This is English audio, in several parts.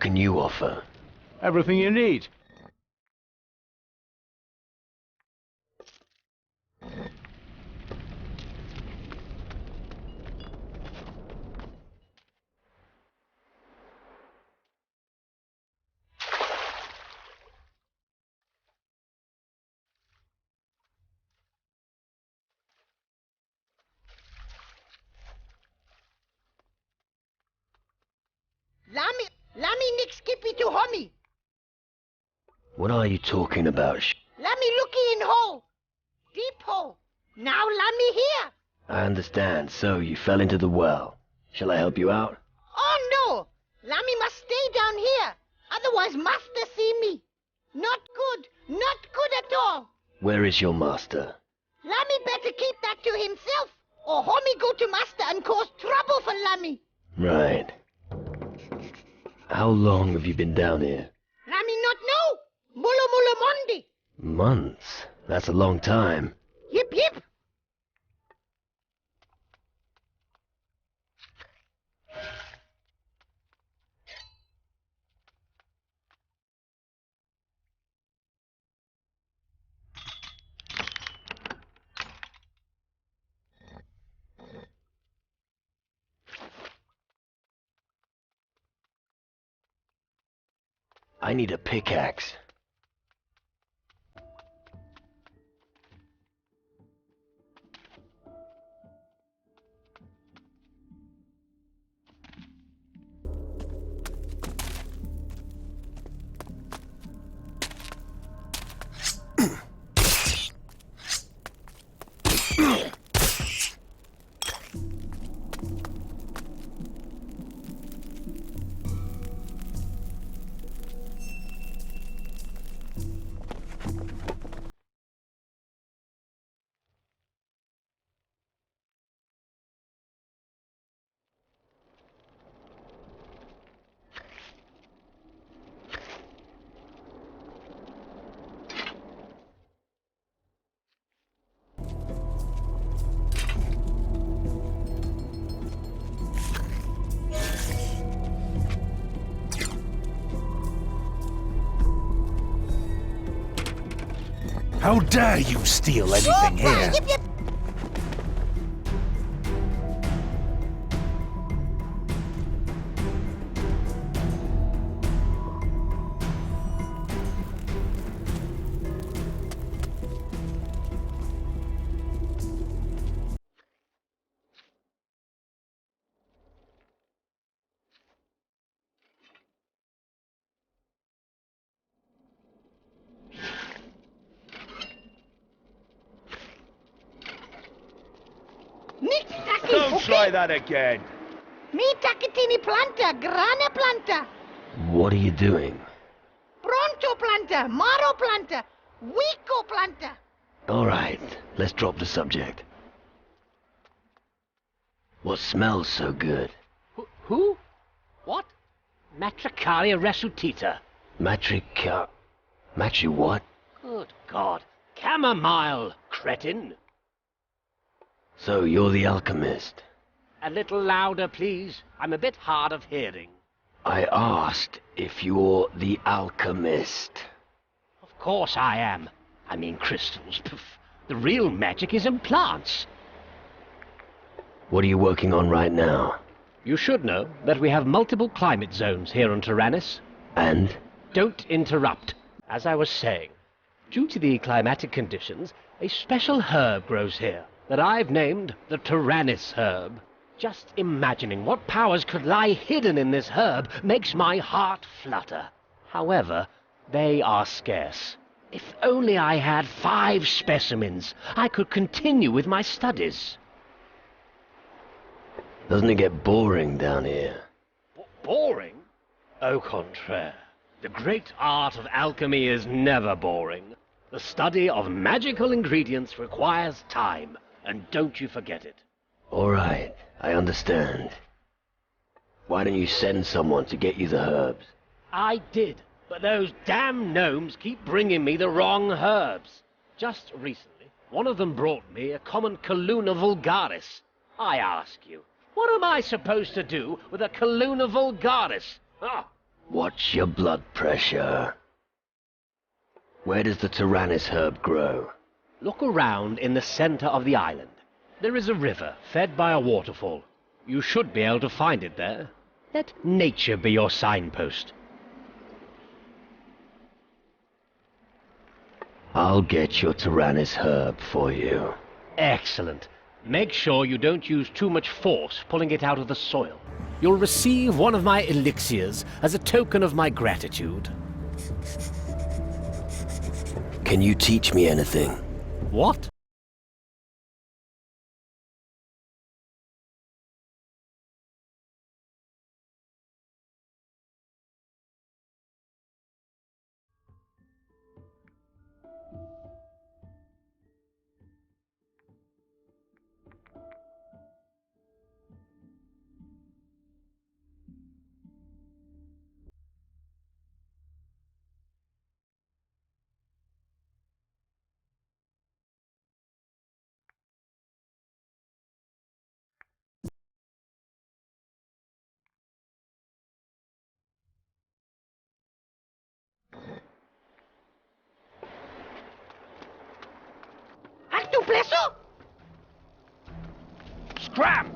can you offer? Everything you need. Lami Nick Skippy to homie. What are you talking about? Lami looky in hole. Deep hole. Now Lami here. I understand. So you fell into the well. Shall I help you out? Oh no. Lami must stay down here. Otherwise master see me. Not good. Not good at all. Where is your master? Lami better keep that to himself. Or homie go to master and cause trouble for Lami. Right. How long have you been down here? Lami not know. Mula Mondi. Months. That's a long time. Yip yip. I need a pickaxe. How dare you steal anything here? Yip yip. Don't try that again. Me takitini planta, grana planta, What are you doing? pronto planta, maro planta, wico planta. All right, let's drop the subject. What smells so good? Who? What? Matricaria resuscita. Matri what? Good God. Chamomile, cretin. So you're the alchemist. A little louder, please. I'm a bit hard of hearing. I asked if you're the alchemist. Of course I am. I mean crystals. Poof. The real magic is in plants. What are you working on right now? You should know that we have multiple climate zones here on Tyrannus. And? Don't interrupt. As I was saying, due to the climatic conditions, a special herb grows here that I've named the Tyrannus herb. Just imagining what powers could lie hidden in this herb makes my heart flutter. However, they are scarce. If only I had 5 specimens, I could continue with my studies. Doesn't it get boring down here? Boring? Au contraire. The great art of alchemy is never boring. The study of magical ingredients requires time, and don't you forget it. All right, I understand. Why don't you send someone to get you the herbs? I did, but those damn gnomes keep bringing me the wrong herbs. Just recently, one of them brought me a common Calluna vulgaris. I ask you, what am I supposed to do with a Calluna vulgaris? Ah, Watch your blood pressure. Where does the Tyrannus herb grow? Look around in the center of the island. There is a river fed by a waterfall. You should be able to find it there. Let nature be your signpost. I'll get your Tyrannus herb for you. Excellent. Make sure you don't use too much force pulling it out of the soil. You'll receive one of my elixirs as a token of my gratitude. Can you teach me anything? What? Actupleso? Scram!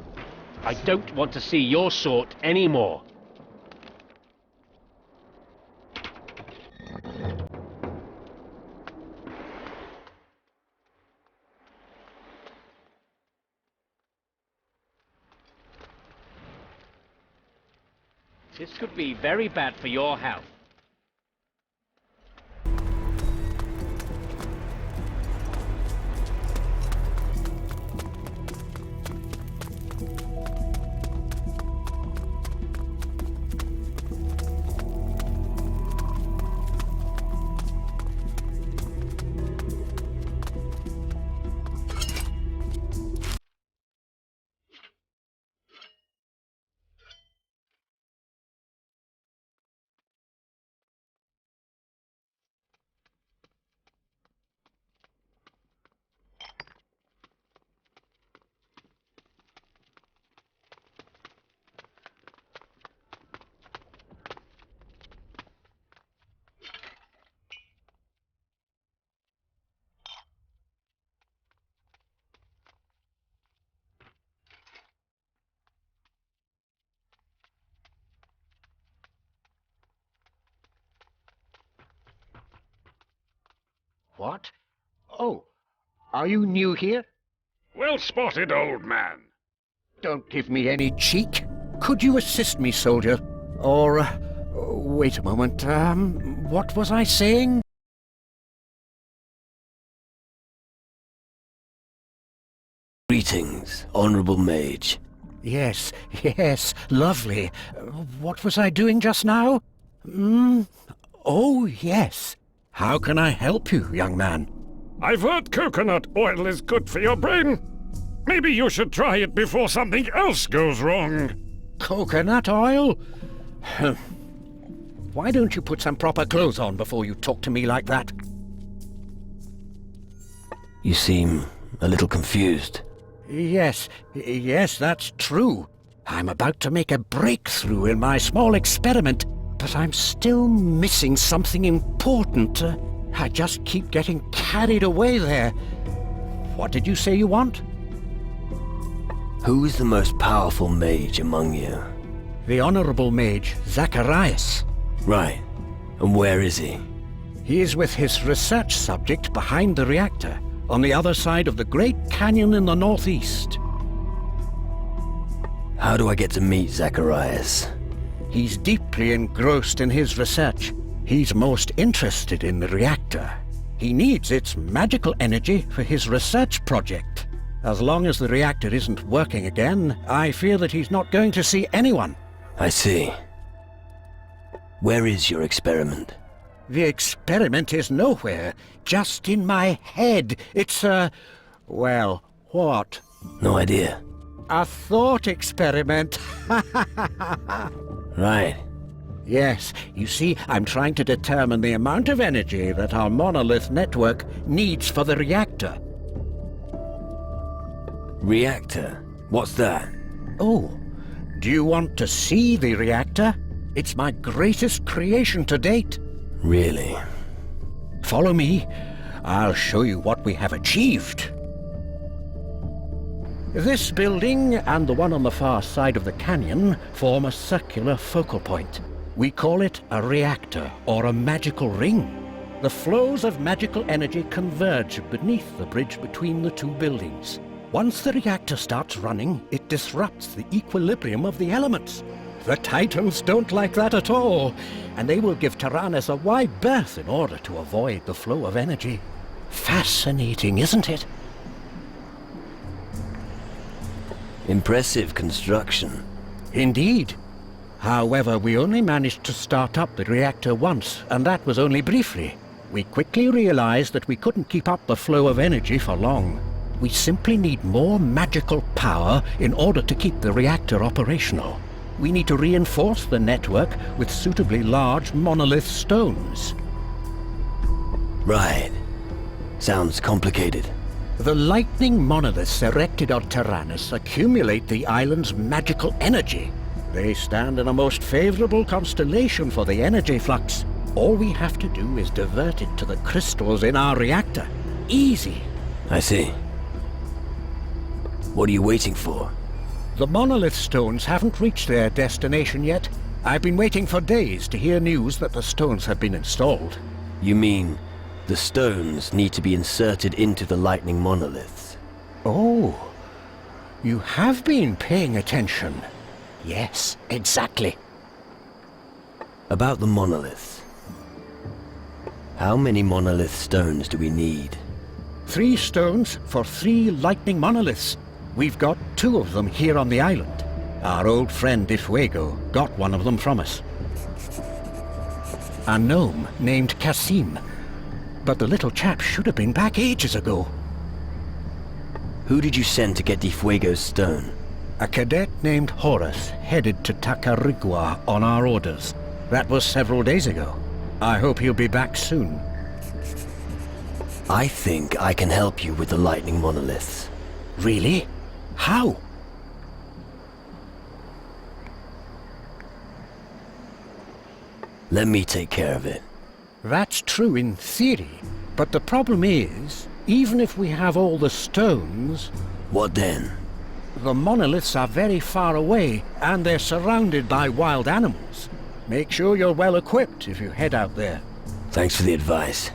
I don't want to see your sort anymore. This could be very bad for your health. What? Oh, are you new here? Well spotted, old man. Don't give me any cheek. Could you assist me, soldier? Or, wait a moment, what was I saying? Greetings, honorable mage. Yes, lovely. What was I doing just now? Oh, yes. How can I help you, young man? I've heard coconut oil is good for your brain. Maybe you should try it before something else goes wrong. Coconut oil? Why don't you put some proper clothes on before you talk to me like that? You seem a little confused. Yes, that's true. I'm about to make a breakthrough in my small experiment, but I'm still missing something important. I just keep getting carried away there. What did you say you want? Who is the most powerful mage among you? The Honorable Mage, Zacharias. Right. And where is he? He is with his research subject behind the reactor, on the other side of the Great Canyon in the northeast. How do I get to meet Zacharias? He's deeply engrossed in his research. He's most interested in the reactor. He needs its magical energy for his research project. As long as the reactor isn't working again, I fear that he's not going to see anyone. I see. Where is your experiment? The experiment is nowhere, just in my head. It's well, what? No idea. A thought experiment. Right. Yes, you see, I'm trying to determine the amount of energy that our monolith network needs for the reactor. Reactor? What's that? Oh, do you want to see the reactor? It's my greatest creation to date. Really? Follow me. I'll show you what we have achieved. This building and the one on the far side of the canyon form a circular focal point. We call it a reactor or a magical ring. The flows of magical energy converge beneath the bridge between the two buildings. Once the reactor starts running, it disrupts the equilibrium of the elements. The Titans don't like that at all, and they will give Tyrannus a wide berth in order to avoid the flow of energy. Fascinating, isn't it? Impressive construction. Indeed. However, we only managed to start up the reactor once, and that was only briefly. We quickly realized that we couldn't keep up the flow of energy for long. We simply need more magical power in order to keep the reactor operational. We need to reinforce the network with suitably large monolith stones. Right. Sounds complicated. The lightning monoliths erected on Tyrannus accumulate the island's magical energy. They stand in a most favorable constellation for the energy flux. All we have to do is divert it to the crystals in our reactor. Easy. I see. What are you waiting for? The monolith stones haven't reached their destination yet. I've been waiting for days to hear news that the stones have been installed. You mean the stones need to be inserted into the lightning monoliths? Oh, you have been paying attention. Yes, exactly. About the monoliths. How many monolith stones do we need? 3 stones for 3 lightning monoliths. We've got 2 of them here on the island. Our old friend Difuego got one of them from us. A gnome named Kasim. But the little chap should have been back ages ago. Who did you send to get Difuego's stone? A cadet named Horus headed to Tacarigua on our orders. That was several days ago. I hope he'll be back soon. I think I can help you with the lightning monoliths. Really? How? Let me take care of it. That's true in theory, but the problem is, even if we have all the stones... What then? The monoliths are very far away, and they're surrounded by wild animals. Make sure you're well equipped if you head out there. Thanks for the advice.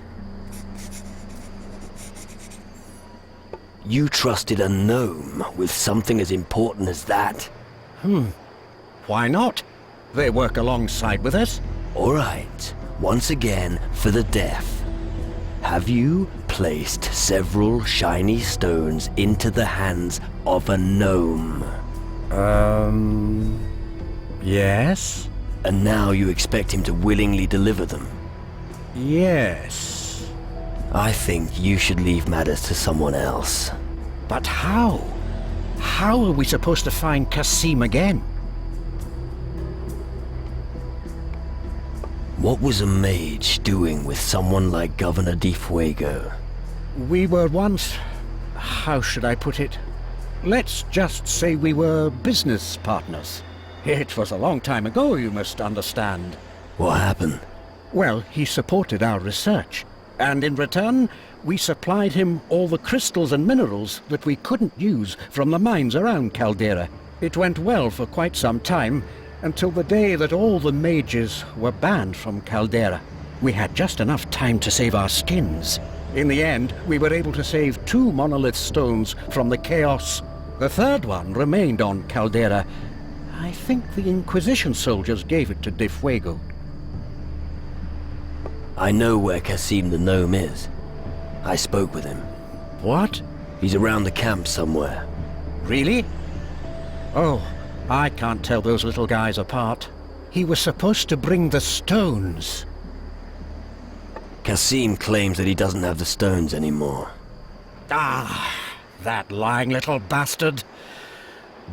You trusted a gnome with something as important as that? Why not? They work alongside with us. All right. Once again, for the deaf. Have you placed several shiny stones into the hands of a gnome? Yes? And now you expect him to willingly deliver them? Yes. I think you should leave matters to someone else. But how? How are we supposed to find Kasim again? What was a mage doing with someone like Governor Difuego? We were once... how should I put it? Let's just say we were business partners. It was a long time ago, you must understand. What happened? Well, he supported our research, and in return, we supplied him all the crystals and minerals that we couldn't use from the mines around Caldera. It went well for quite some time, until the day that all the mages were banned from Caldera. We had just enough time to save our skins. In the end, we were able to save 2 monolith stones from the chaos. The third one remained on Caldera. I think the Inquisition soldiers gave it to Difuego. I know where Kasim the gnome is. I spoke with him. What? He's around the camp somewhere. Really? Oh, I can't tell those little guys apart. He was supposed to bring the stones. Kasim claims that he doesn't have the stones anymore. Ah, that lying little bastard.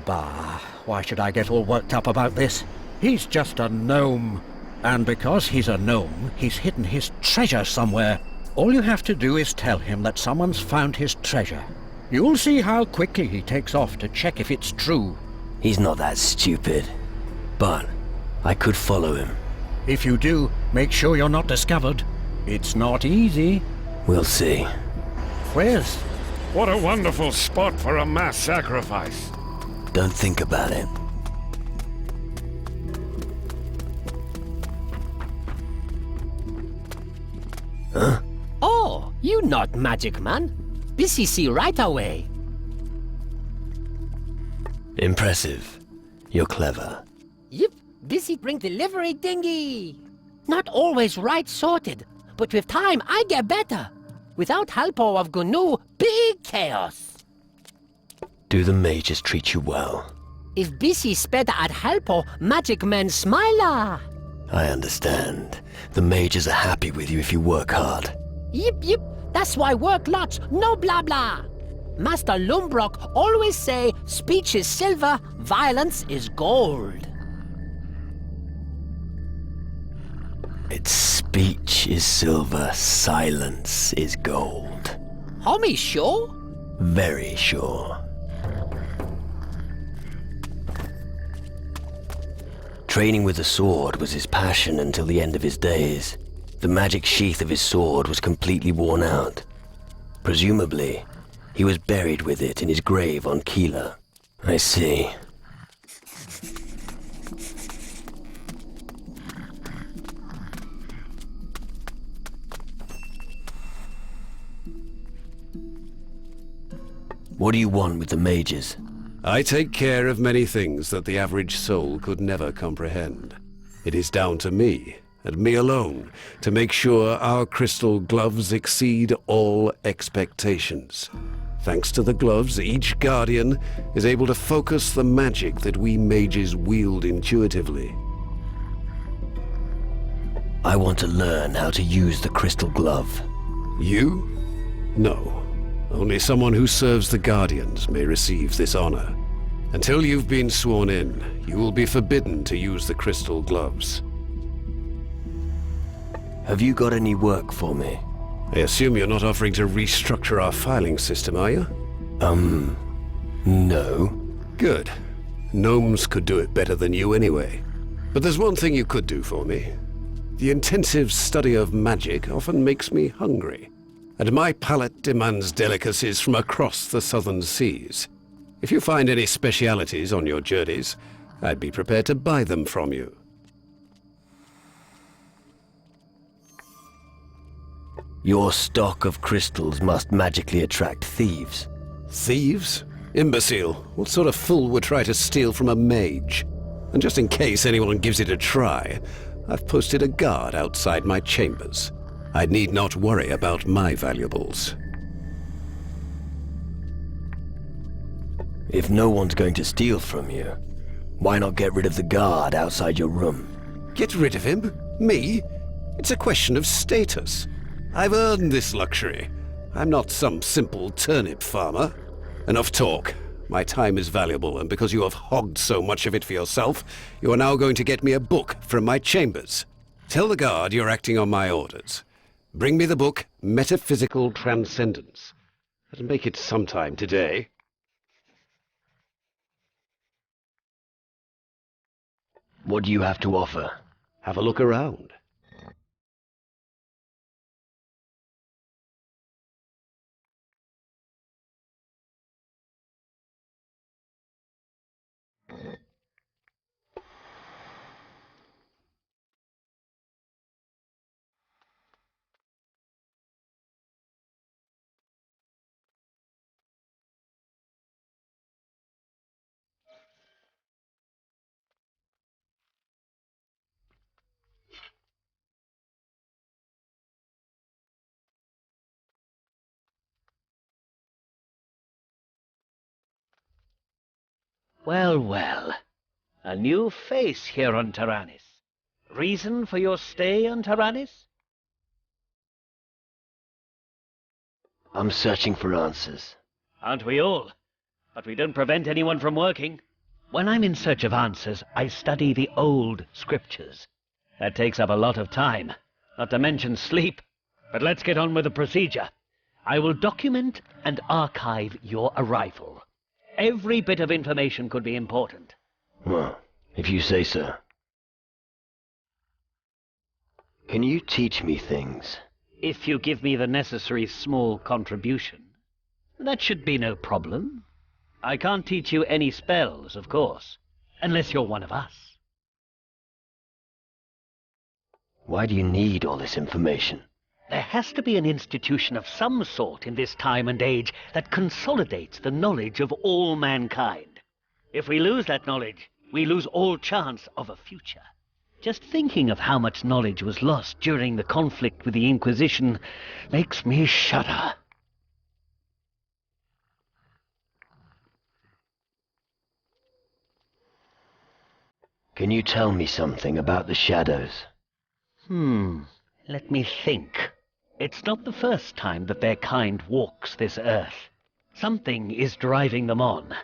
Bah, why should I get all worked up about this? He's just a gnome. And because he's a gnome, he's hidden his treasure somewhere. All you have to do is tell him that someone's found his treasure. You'll see how quickly he takes off to check if it's true. He's not that stupid. But I could follow him. If you do, make sure you're not discovered. It's not easy. We'll see. Where's... What a wonderful spot for a mass sacrifice. Don't think about it. Huh? Oh, you not magic man. Busy see right away. Impressive. You're clever. Yep, busy bring delivery dinghy. Not always right sorted, but with time I get better. Without help of Gnu, big chaos. Do the mages treat you well? If busy sped at helpo, magic man smiler. I understand. The mages are happy with you if you work hard. Yep, that's why work lots, no blah blah. Master Lumbrock always say, speech is silver, violence is gold. Its speech is silver, silence is gold. Homie, sure? Very sure. Training with the sword was his passion until the end of his days. The magic sheath of his sword was completely worn out. Presumably, he was buried with it in his grave on Keeler. I see. What do you want with the mages? I take care of many things that the average soul could never comprehend. It is down to me, and me alone, to make sure our crystal gloves exceed all expectations. Thanks to the gloves, each guardian is able to focus the magic that we mages wield intuitively. I want to learn how to use the crystal glove. You? No. Only someone who serves the Guardians may receive this honor. Until you've been sworn in, you will be forbidden to use the crystal gloves. Have you got any work for me? I assume you're not offering to restructure our filing system, are you? No. Good. Gnomes could do it better than you anyway. But there's one thing you could do for me. The intensive study of magic often makes me hungry, and my palate demands delicacies from across the southern seas. If you find any specialities on your journeys, I'd be prepared to buy them from you. Your stock of crystals must magically attract thieves. Thieves? Imbecile. What sort of fool would try to steal from a mage? And just in case anyone gives it a try, I've posted a guard outside my chambers. I need not worry about my valuables. If no one's going to steal from you, why not get rid of the guard outside your room? Get rid of him? Me? It's a question of status. I've earned this luxury. I'm not some simple turnip farmer. Enough talk. My time is valuable, and because you have hogged so much of it for yourself, you are now going to get me a book from my chambers. Tell the guard you're acting on my orders. Bring me the book, Metaphysical Transcendence. That'll make it sometime today. What do you have to offer? Have a look around. Well, well. A new face here on Taranis. Reason for your stay on Taranis? I'm searching for answers. Aren't we all? But we don't prevent anyone from working. When I'm in search of answers, I study the old scriptures. That takes up a lot of time, not to mention sleep. But let's get on with the procedure. I will document and archive your arrival. Every bit of information could be important. Well, if you say so. Can you teach me things? If you give me the necessary small contribution, that should be no problem. I can't teach you any spells, of course, unless you're one of us. Why do you need all this information? There has to be an institution of some sort in this time and age that consolidates the knowledge of all mankind. If we lose that knowledge, we lose all chance of a future. Just thinking of how much knowledge was lost during the conflict with the Inquisition makes me shudder. Can you tell me something about the shadows? Let me think. It's not the first time that their kind walks this earth. Something is driving them on,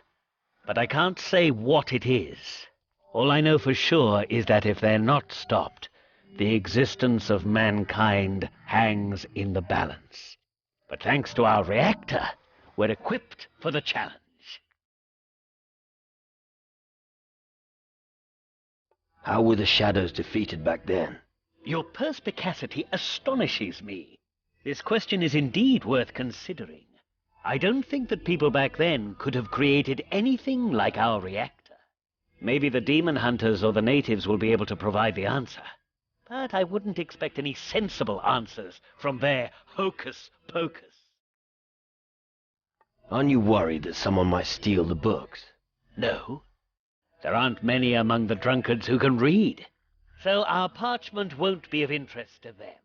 but I can't say what it is. All I know for sure is that if they're not stopped, the existence of mankind hangs in the balance. But thanks to our reactor, we're equipped for the challenge. How were the shadows defeated back then? Your perspicacity astonishes me. This question is indeed worth considering. I don't think that people back then could have created anything like our reactor. Maybe the demon hunters or the natives will be able to provide the answer. But I wouldn't expect any sensible answers from their hocus pocus. Aren't you worried that someone might steal the books? No. There aren't many among the drunkards who can read, so our parchment won't be of interest to them.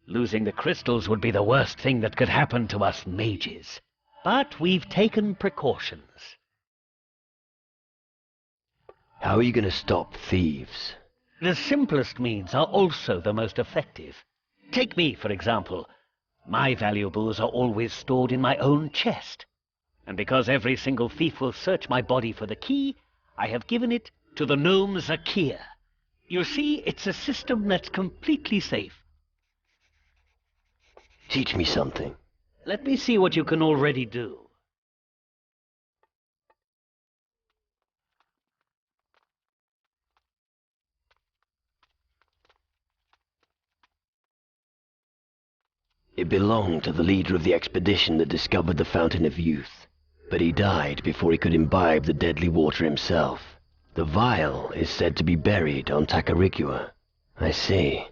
Losing the crystals would be the worst thing that could happen to us mages. But we've taken precautions. How are you going to stop thieves? The simplest means are also the most effective. Take me, for example. My valuables are always stored in my own chest. And because every single thief will search my body for the key, I have given it to the gnome Zakir. You see, it's a system that's completely safe. Teach me something. Let me see what you can already do. It belonged to the leader of the expedition that discovered the Fountain of Youth, but he died before he could imbibe the deadly water himself. The vial is said to be buried on Tacarigua. I see.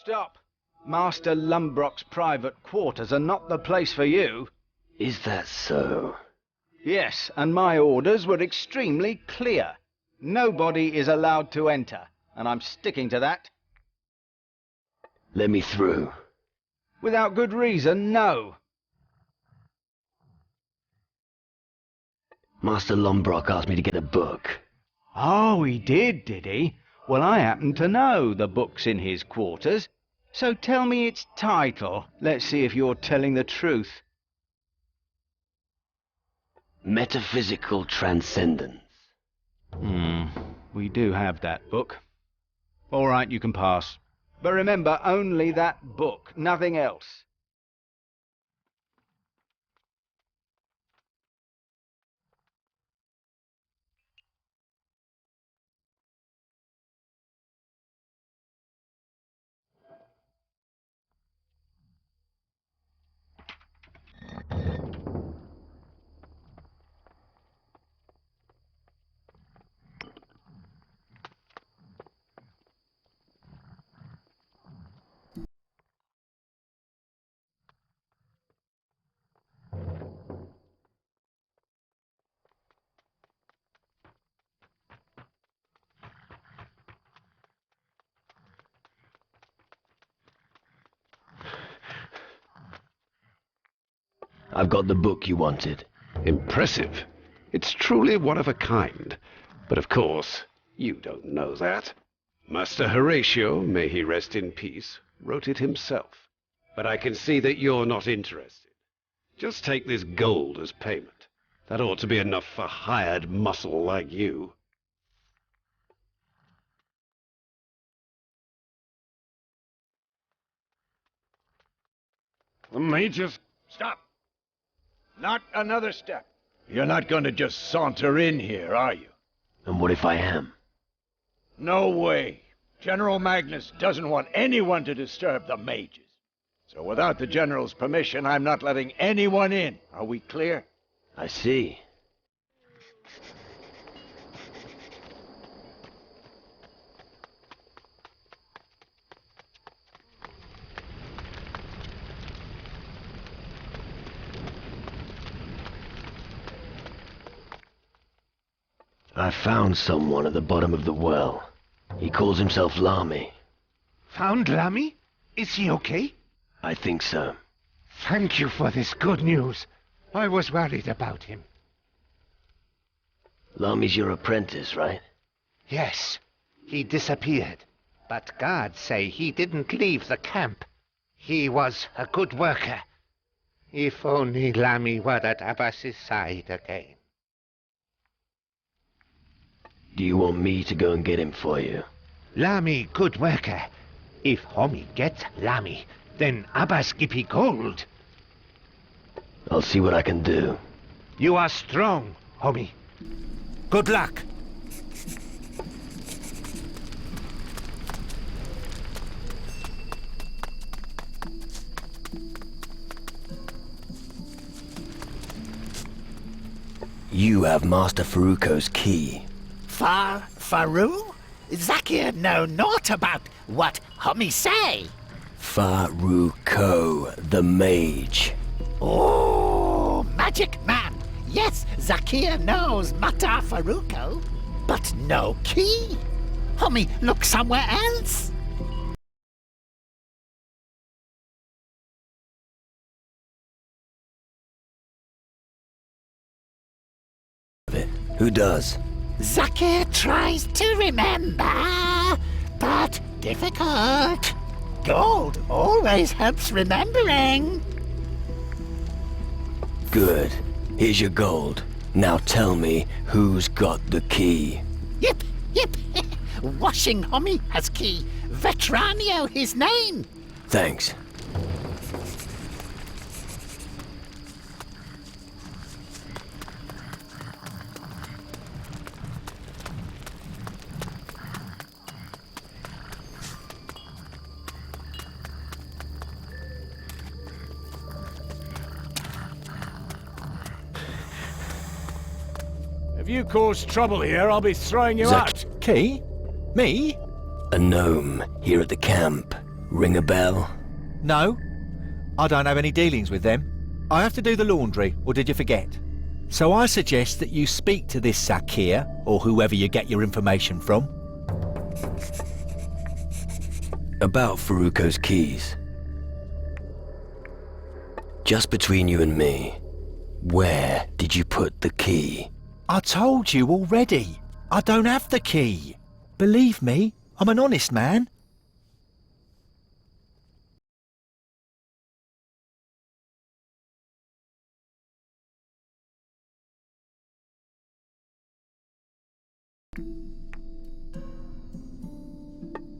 Stop! Master Lumbrock's private quarters are not the place for you. Is that so? Yes, and my orders were extremely clear. Nobody is allowed to enter, and I'm sticking to that. Let me through. Without good reason, no. Master Lombrock asked me to get a book. Oh, he did he? Well, I happen to know the book's in his quarters. So tell me its title. Let's see if you're telling the truth. Metaphysical Transcendence. We do have that book. All right, you can pass. But remember, only that book, nothing else. I've got the book you wanted. Impressive. It's truly one of a kind. But of course, you don't know that. Master Horatio, may he rest in peace, wrote it himself. But I can see that you're not interested. Just take this gold as payment. That ought to be enough for hired muscle like you. The mages... Stop! Not another step. You're not going to just saunter in here, are you? And what if I am? No way. General Magnus doesn't want anyone to disturb the mages. So without the General's permission, I'm not letting anyone in. Are we clear? I see. I found someone at the bottom of the well. He calls himself Lamy. Found Lamy? Is he okay? I think so. Thank you for this good news. I was worried about him. Lamy's your apprentice, right? Yes, he disappeared. But guards say he didn't leave the camp. He was a good worker. If only Lamy were at Abbas's side again. Do you want me to go and get him for you? Lamy good worker. If Homie gets Lamy, then Abbas give he gold. I'll see what I can do. You are strong, Homie. Good luck. You have Master Faruko's key. Faru? Zakir know naught about what Homie say. Faruko, the mage. Oh, magic man. Yes, Zakir knows Mata Faruko, but no key. Homie, look somewhere else. Who does? Zakir tries to remember, but difficult. Gold always helps remembering. Good. Here's your gold. Now tell me who's got the key. Yip, yip. Washing Homie has key. Vetranio his name. Thanks. If you cause trouble here, I'll be throwing you out. Key? Me? A gnome here at the camp. Ring a bell? No, I don't have any dealings with them. I have to do the laundry, or did you forget? So I suggest that you speak to this Zakir, or whoever you get your information from. About Faruko's keys. Just between you and me, where did you put the key? I told you already. I don't have the key. Believe me, I'm an honest man.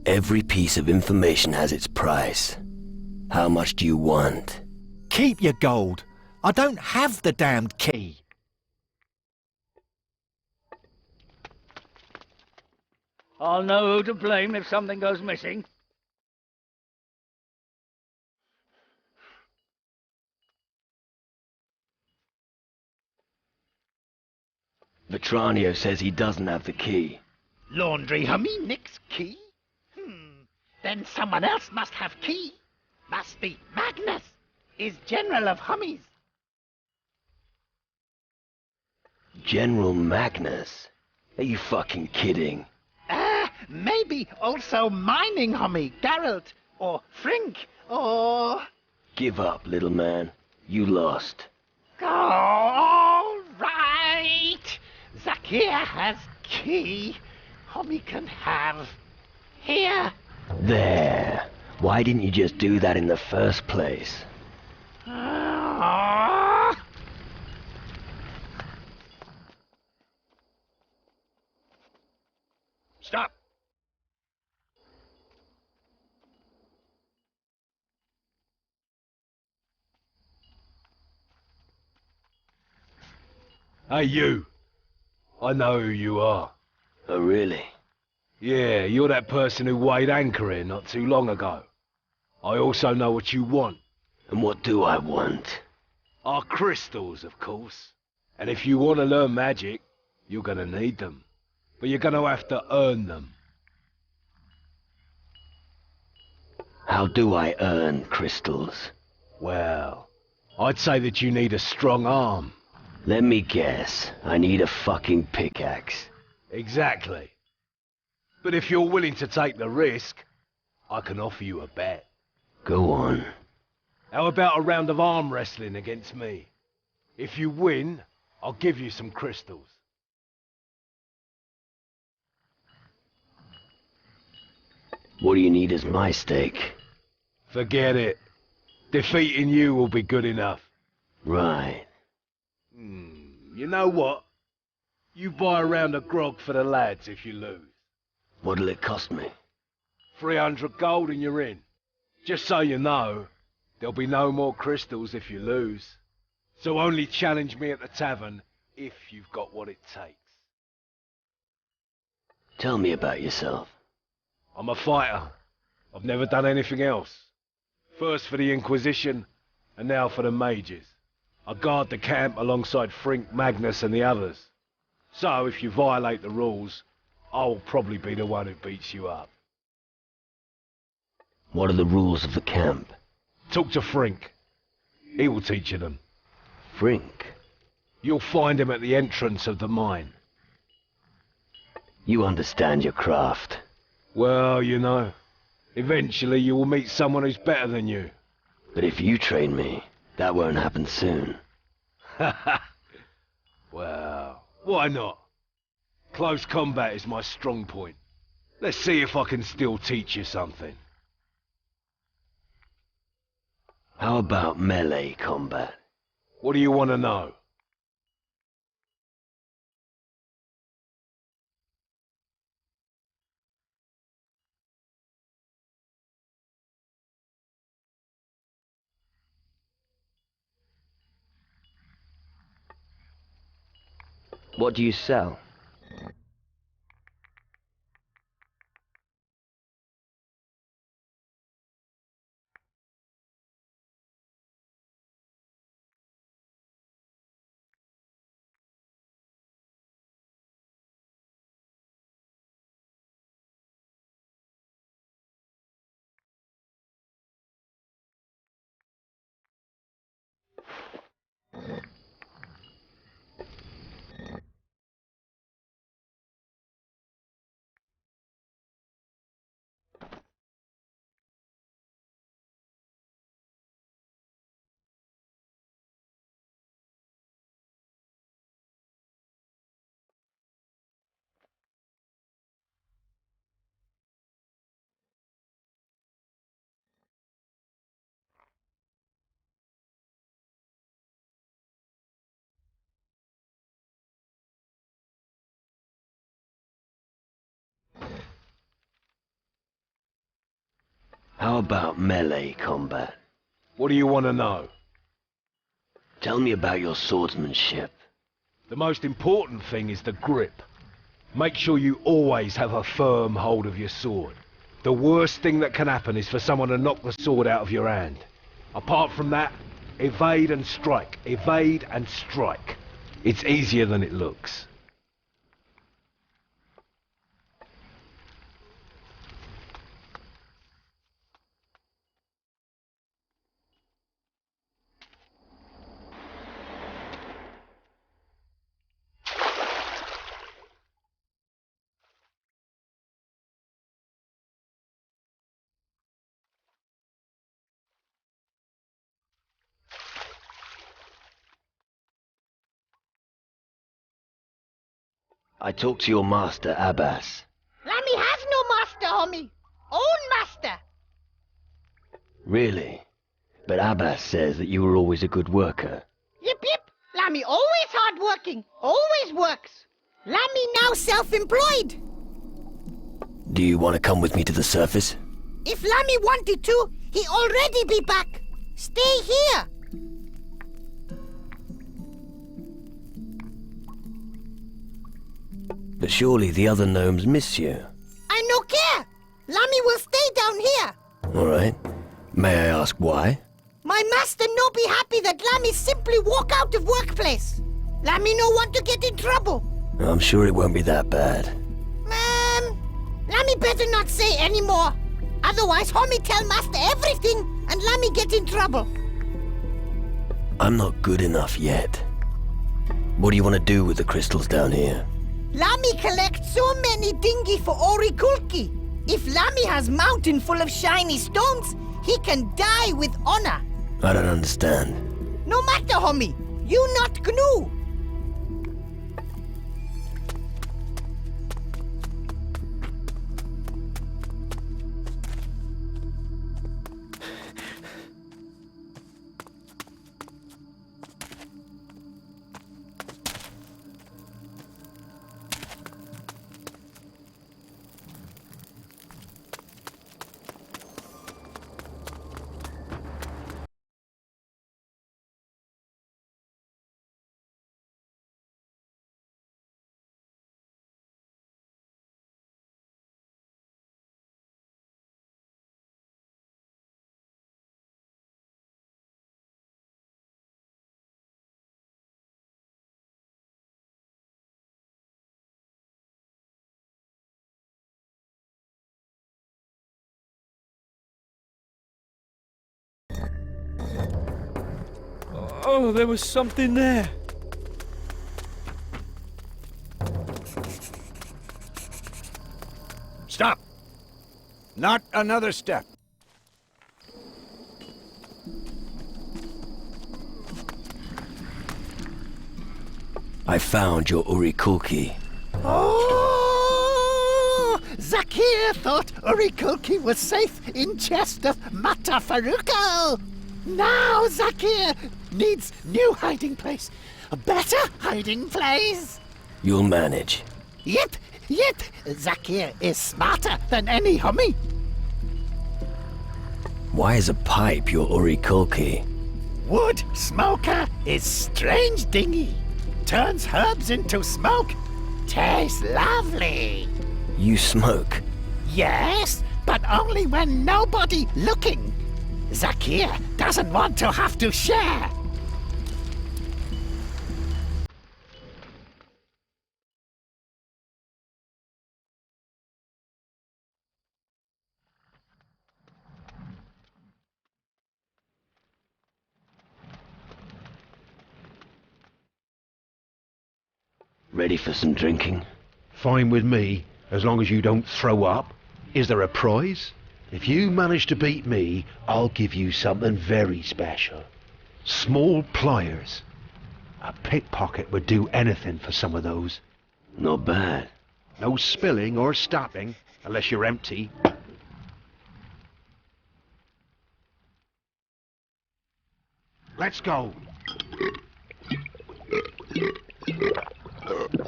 Every piece of information has its price. How much do you want? Keep your gold. I don't have the damned key. I'll know who to blame if something goes missing. Vetranio says he doesn't have the key. Laundry Homie Nick's key? Then someone else must have key. Must be Magnus. Is General of Hummies. General Magnus? Are you fucking kidding? Maybe also Mining Homie, Geralt, or Frink, or... Give up, little man. You lost. All right. Zacchaeus has key. We can have here. There. Why didn't you just do that in the first place? Stop! Hey, you. I know who you are. Oh, really? Yeah, you're that person who weighed anchor here not too long ago. I also know what you want. And what do I want? Our crystals, of course. And if you want to learn magic, you're gonna need them. But you're gonna have to earn them. How do I earn crystals? Well, I'd say that you need a strong arm. Let me guess. I need a fucking pickaxe. Exactly. But if you're willing to take the risk, I can offer you a bet. Go on. How about a round of arm wrestling against me? If you win, I'll give you some crystals. What do you need as my stake? Forget it. Defeating you will be good enough. Right. You know what? You buy a round of grog for the lads if you lose. What'll it cost me? 300 gold and you're in. Just so you know, there'll be no more crystals if you lose. So only challenge me at the tavern if you've got what it takes. Tell me about yourself. I'm a fighter. I've never done anything else. First for the Inquisition, and now for the mages. I guard the camp alongside Frink, Magnus and the others. So if you violate the rules, I'll probably be the one who beats you up. What are the rules of the camp? Talk to Frink. He will teach you them. Frink? You'll find him at the entrance of the mine. You understand your craft. Well, you know, eventually you will meet someone who's better than you. But if you train me, that won't happen soon. Well, why not? Close combat is my strong point. Let's see if I can still teach you something. How about melee combat? What do you want to know? What do you sell? How about melee combat? What do you want to know? Tell me about your swordsmanship. The most important thing is the grip. Make sure you always have a firm hold of your sword. The worst thing that can happen is for someone to knock the sword out of your hand. Apart from that, evade and strike. Evade and strike. It's easier than it looks. I talked to your master, Abbas. Lammy has no master, homie. Own master. Really? But Abbas says that you were always a good worker. Yip yip. Lammy always hard-working. Always works. Lammy now self-employed. Do you want to come with me to the surface? If Lammy wanted to, he already be back. Stay here. But surely the other gnomes miss you. I no care. Lammy will stay down here. All right. May I ask why? My master no be happy that Lammy simply walk out of workplace. Lammy no want to get in trouble. I'm sure it won't be that bad. Lammy better not say any more. Otherwise, homie tell master everything and Lammy get in trouble. I'm not good enough yet. What do you want to do with the crystals down here? Lammy collect so many dingy for Orikulki. If Lammy has mountain full of shiny stones, he can die with honor. I don't understand. No matter, homie. You not gnu. Oh, there was something there. Stop! Not another step. I found your Orikulki. Oh! Zakir thought Orikulki was safe in chest of Matafaruko. Now Zakir needs new hiding place. A better hiding place. You'll manage. Yep. Zakir is smarter than any homie. Why is a pipe your Orikulki? Wood smoker is strange dingy. Turns herbs into smoke. Tastes lovely. You smoke? Yes, but only when nobody looking. Zakir doesn't want to have to share. Ready for some drinking? Fine with me, as long as you don't throw up. Is there a prize? If you manage to beat me, I'll give you something very special. Small pliers. A pickpocket would do anything for some of those. Not bad. No spilling or stopping, unless you're empty. Let's go.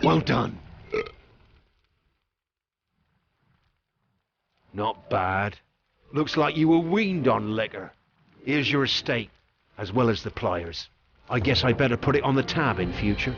Well done. Not bad. Looks like you were weaned on liquor. Here's your estate, as well as the pliers. I guess I better put it on the tab in future.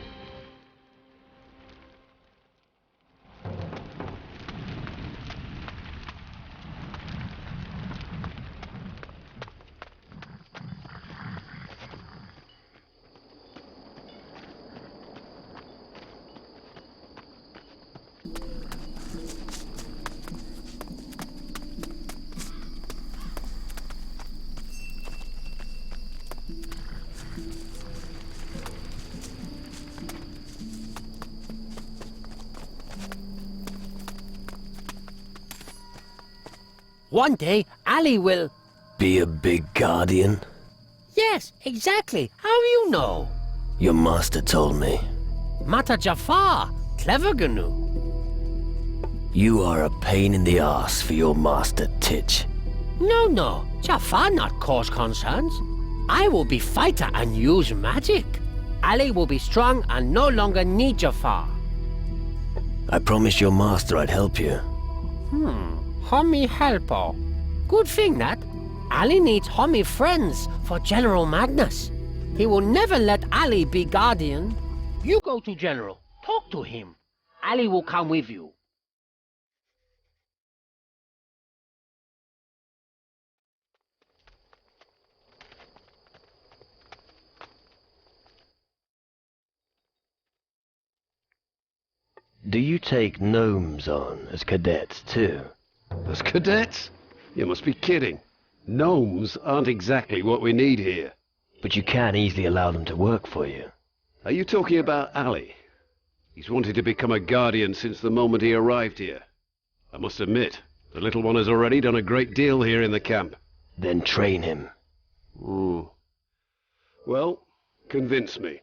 One day, Ali will... Be a big guardian? Yes, exactly. How you know? Your master told me. Mata Jafar, clever GNU. You are a pain in the ass for your master, Titch. No, Jafar not cause concerns. I will be fighter and use magic. Ali will be strong and no longer need Jafar. I promised your master I'd help you. Homie helper. Good thing that. Ali needs homie friends for General Magnus. He will never let Ali be guardian. You go to General. Talk to him. Ali will come with you. Do you take gnomes on as cadets too? As cadets? You must be kidding. Gnomes aren't exactly what we need here. But you can easily allow them to work for you. Are you talking about Ali? He's wanted to become a guardian since the moment he arrived here. I must admit, the little one has already done a great deal here in the camp. Then train him. Well, convince me.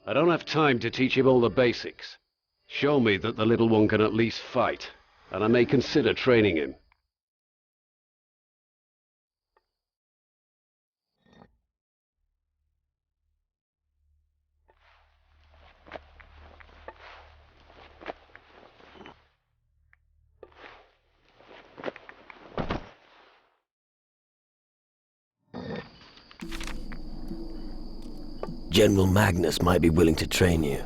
I don't have time to teach him all the basics. Show me that the little one can at least fight, and I may consider training him. General Magnus might be willing to train you.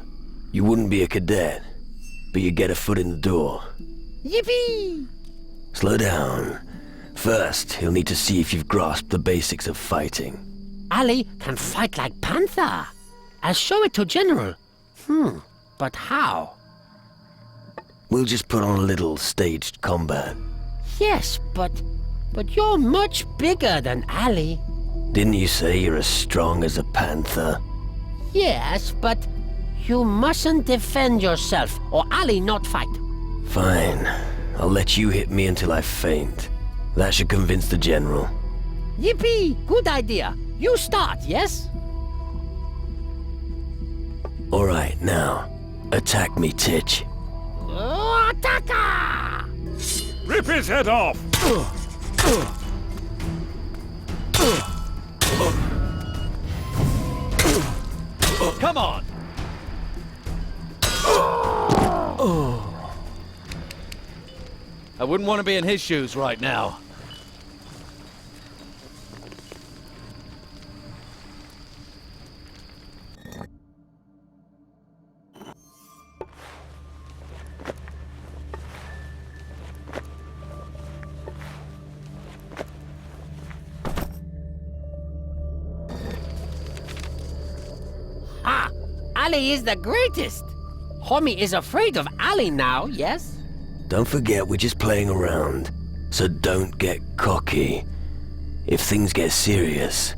You wouldn't be a cadet, but you get a foot in the door. Yippee! Slow down. First, he'll need to see if you've grasped the basics of fighting. Ali can fight like Panther. I'll show it to General. But how? We'll just put on a little staged combat. Yes, but you're much bigger than Ali. Didn't you say you're as strong as a panther? Yes, but you mustn't defend yourself, or Ali not fight. Fine. I'll let you hit me until I faint. That should convince the general. Yippee! Good idea. You start, yes? All right, now, attack me, Titch. Attacka! Rip his head off! Come on! I wouldn't want to be in his shoes right now. Ali is the greatest. Homie is afraid of Ali now, yes? Don't forget we're just playing around, so don't get cocky. If things get serious,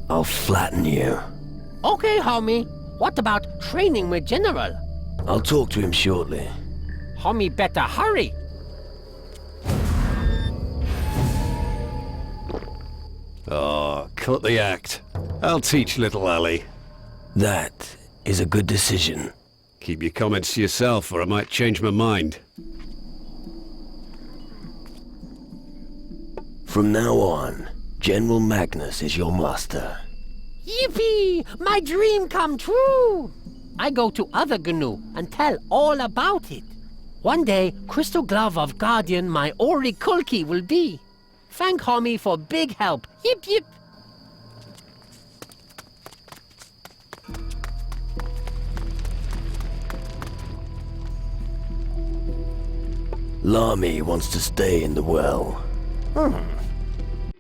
I'll flatten you. Okay, homie. What about training with General? I'll talk to him shortly. Homie better hurry. Oh, cut the act. I'll teach little Ali. That is a good decision. Keep your comments to yourself, or I might change my mind. From now on, General Magnus is your master. Yippee! My dream come true! I go to other GNU and tell all about it. One day, Crystal Glove of Guardian my Ori Kulki will be. Thank homie for big help. Yip yip! Lami wants to stay in the well.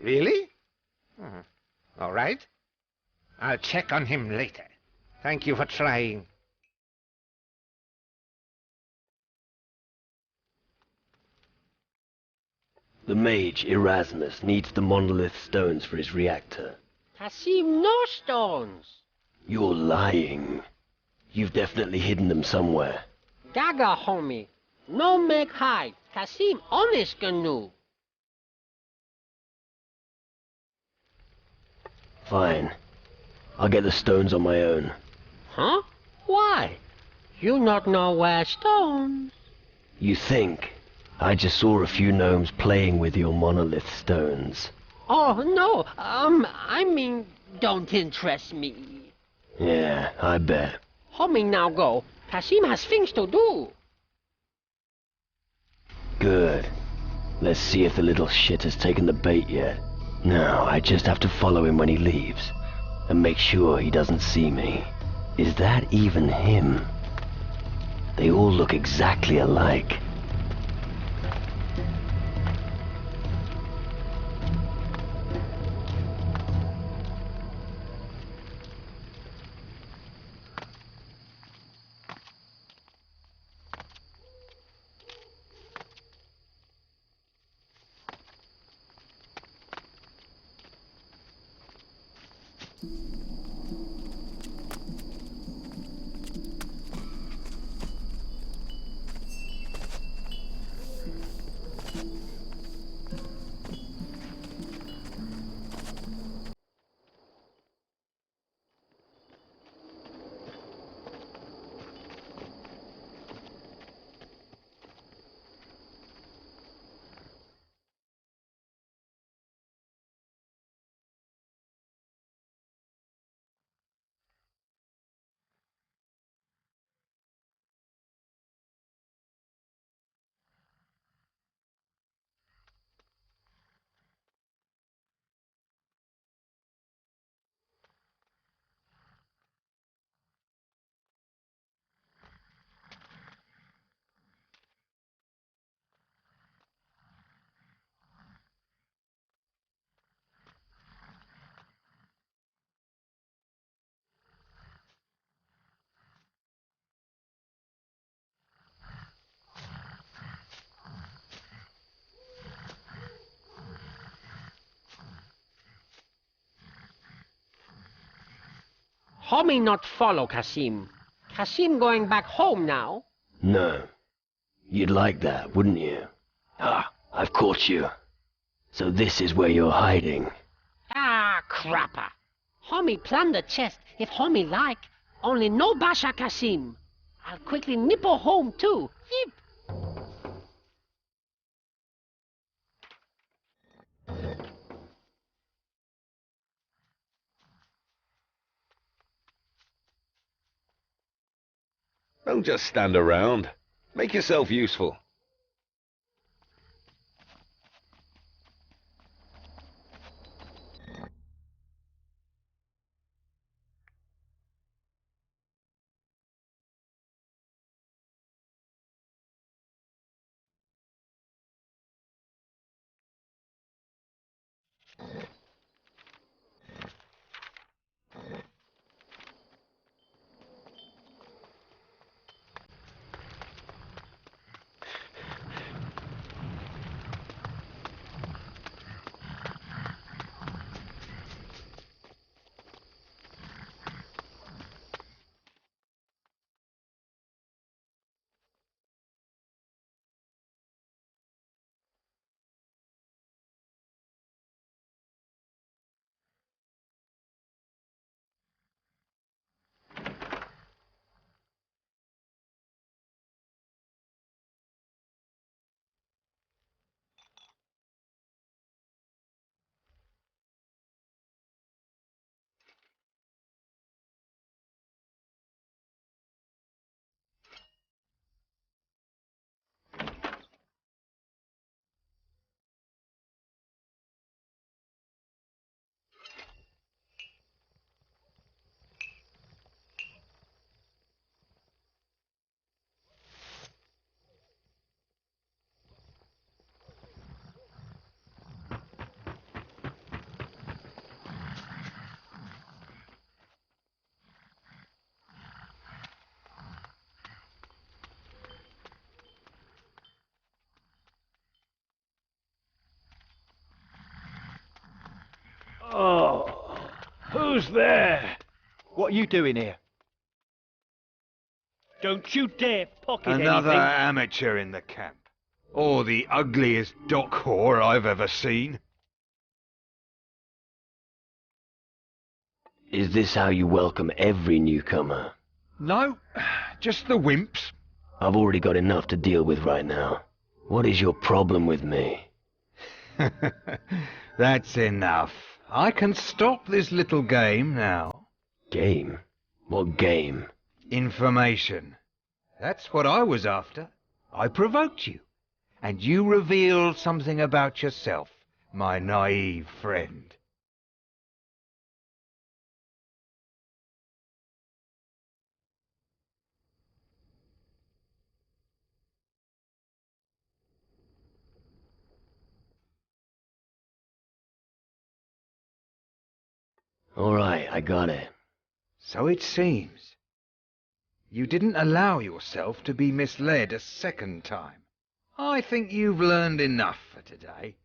Really? All right. I'll check on him later. Thank you for trying. The mage, Erasmus, needs the monolith stones for his reactor. Kasim, no stones. You're lying. You've definitely hidden them somewhere. Gaga, homie. No make hide. Kasim, honest GNU. Fine. I'll get the stones on my own. Huh? Why? You not know where stones? You think? I just saw a few gnomes playing with your monolith stones. Oh, no, I mean, don't interest me. Yeah, I bet. Homie now go. Kasim has things to do. Good. Let's see if the little shit has taken the bait yet. Now, I just have to follow him when he leaves. And make sure he doesn't see me. Is that even him? They all look exactly alike. Homie not follow Kasim. Kasim going back home now. No. You'd like that, wouldn't you? Ah, I've caught you. So this is where you're hiding. Ah, crapper. Homie plan the chest if homie like. Only no Basha Kasim. I'll quickly nipple home too. Yip. Don't just stand around. Make yourself useful. Oh, who's there? What are you doing here? Don't you dare pocket Another anything. amateur in the camp. Or the ugliest dock whore I've ever seen. Is this how you welcome every newcomer? No, just the wimps. I've already got enough to deal with right now. What is your problem with me? That's enough. I can stop this little game now. Game? What game? Information. That's what I was after. I provoked you. And you revealed something about yourself, my naive friend. All right, I got it. So it seems. You didn't allow yourself to be misled a second time. I think you've learned enough for today.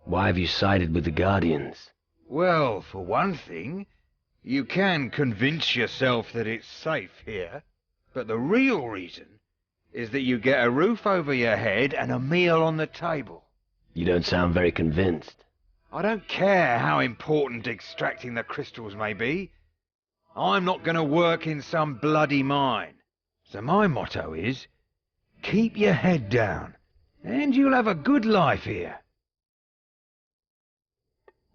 Why have you sided with the Guardians? Well, for one thing, you can convince yourself that it's safe here, but the real reason is that you get a roof over your head and a meal on the table. You don't sound very convinced. I don't care how important extracting the crystals may be. I'm not going to work in some bloody mine. So my motto is, keep your head down, and you'll have a good life here.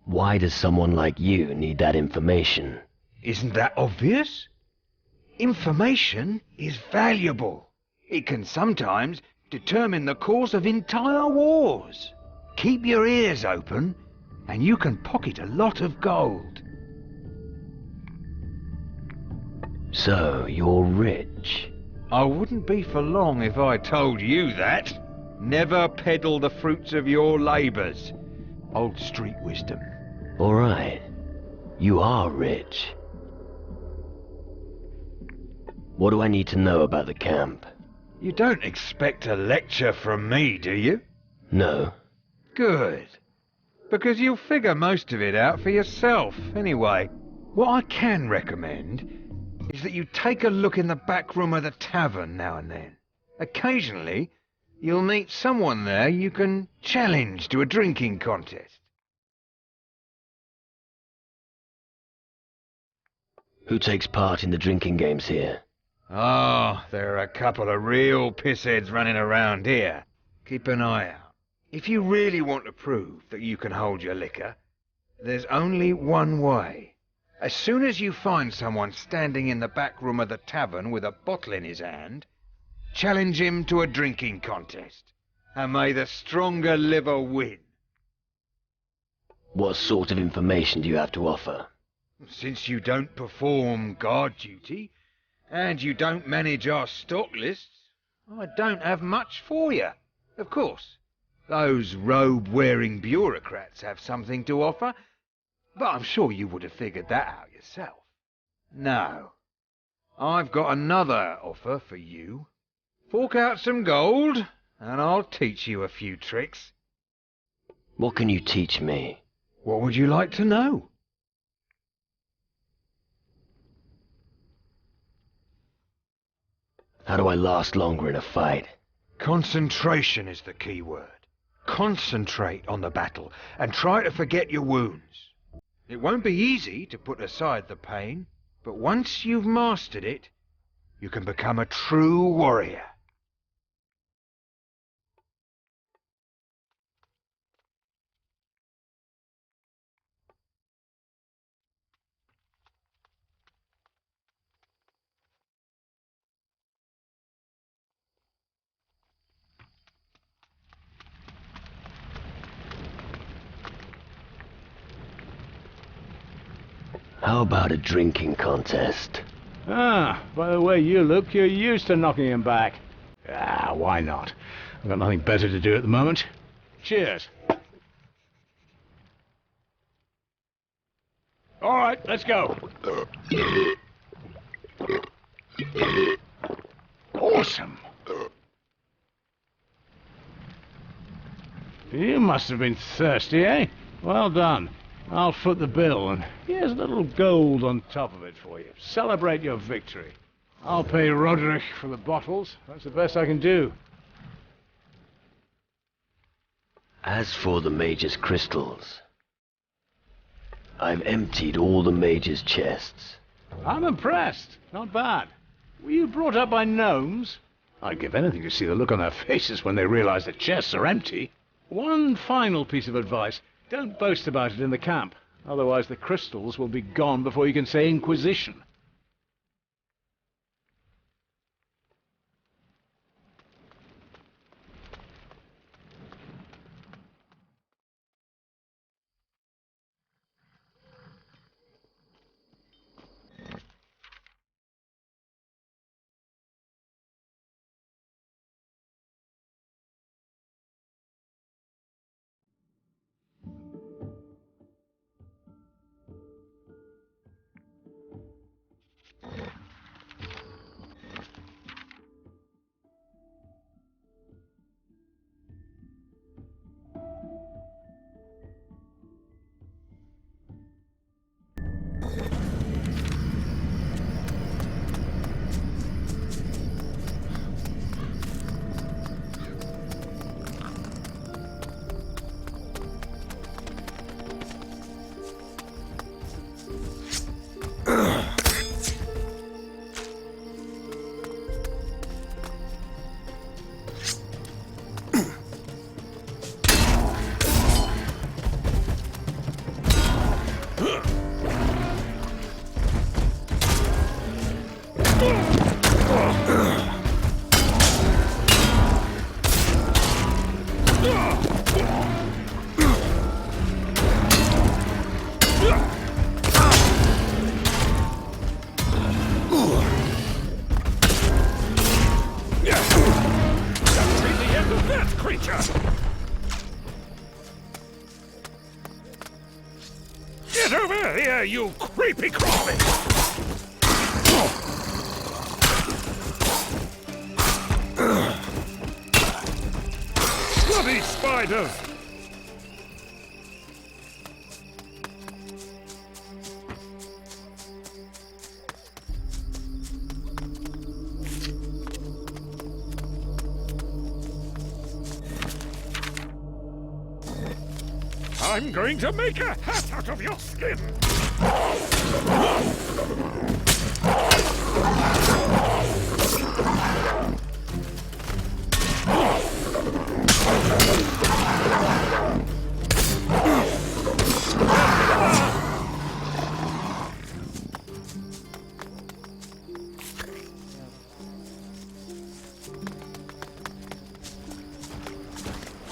Why does someone like you need that information? Isn't that obvious? Information is valuable. It can sometimes determine the course of entire wars. Keep your ears open, and you can pocket a lot of gold. So, you're rich? I wouldn't be for long if I told you that. Never peddle the fruits of your labours. Old street wisdom. All right. You are rich. What do I need to know about the camp? You don't expect a lecture from me, do you? No. Good. Because you'll figure most of it out for yourself, anyway. What I can recommend is that you take a look in the back room of the tavern now and then. Occasionally, you'll meet someone there you can challenge to a drinking contest. Who takes part in the drinking games here? Oh, there are a couple of real pissheads running around here. Keep an eye out. If you really want to prove that you can hold your liquor, there's only one way. As soon as you find someone standing in the back room of the tavern with a bottle in his hand, challenge him to a drinking contest, and may the stronger liver win. What sort of information do you have to offer? Since you don't perform guard duty, and you don't manage our stock lists, I don't have much for you. Of course, those robe-wearing bureaucrats have something to offer, but I'm sure you would have figured that out yourself. No, I've got another offer for you. Fork out some gold, and I'll teach you a few tricks. What can you teach me? What would you like to know? How do I last longer in a fight? Concentration is the key word. Concentrate on the battle, and try to forget your wounds. It won't be easy to put aside the pain, but once you've mastered it, you can become a true warrior. How about a drinking contest? Ah, by the way you look, you're used to knocking him back. Ah, why not? I've got nothing better to do at the moment. Cheers. All right, let's go. Awesome. You must have been thirsty, eh? Well done. I'll foot the bill, and here's a little gold on top of it for you. Celebrate your victory. I'll pay Roderick for the bottles. That's the best I can do. As for the Major's crystals, I've emptied all the Major's chests. I'm impressed. Not bad. Were you brought up by gnomes? I'd give anything to see the look on their faces when they realize the chests are empty. One final piece of advice. Don't boast about it in the camp. Otherwise the crystals will be gone before you can say Inquisition. Get over here, you creepy crawly! Bloody spiders! I'm going to make a hat out of your skin!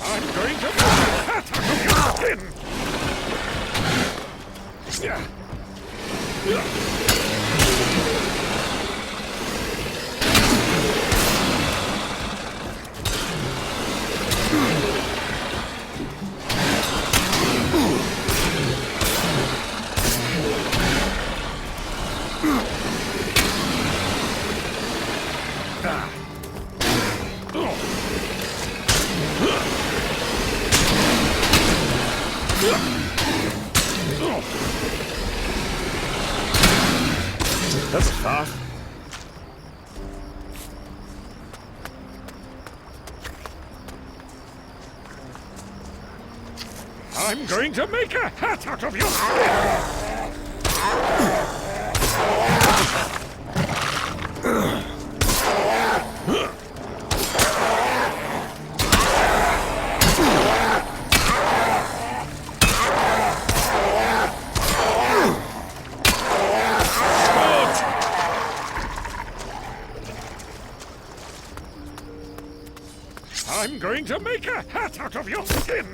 I'm going to make a hat out of your skin! That's fast. I'm going to make a hat out of your I'm going to make a hat out of your skin!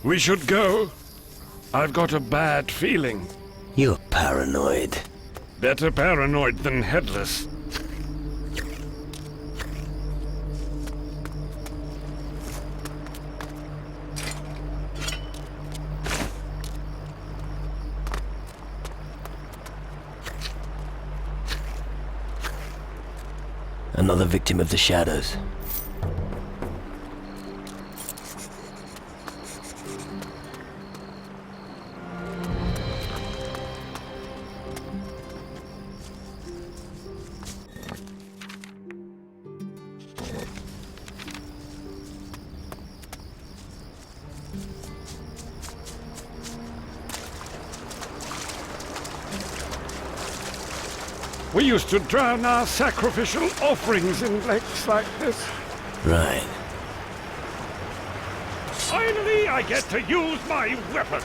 We should go. I've got a bad feeling. You're paranoid. Better paranoid than headless. Another victim of the shadows. We used to drown our sacrificial offerings in lakes like this. Right. Finally, I get to use my weapon.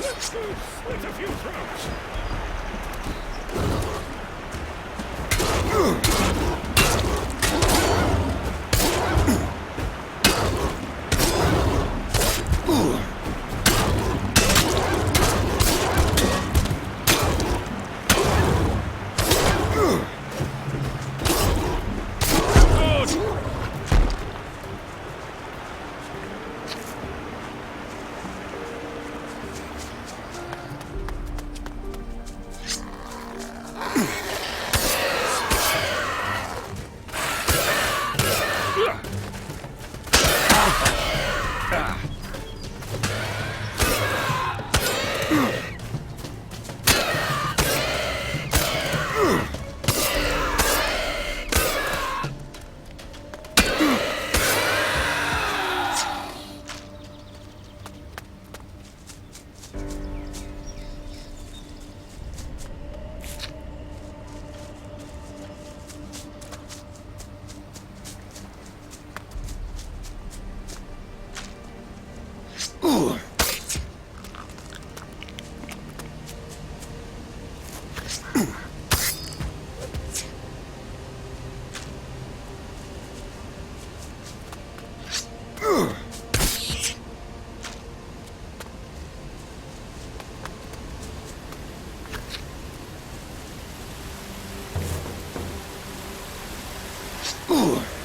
Let's go slit a few throats. Ooh.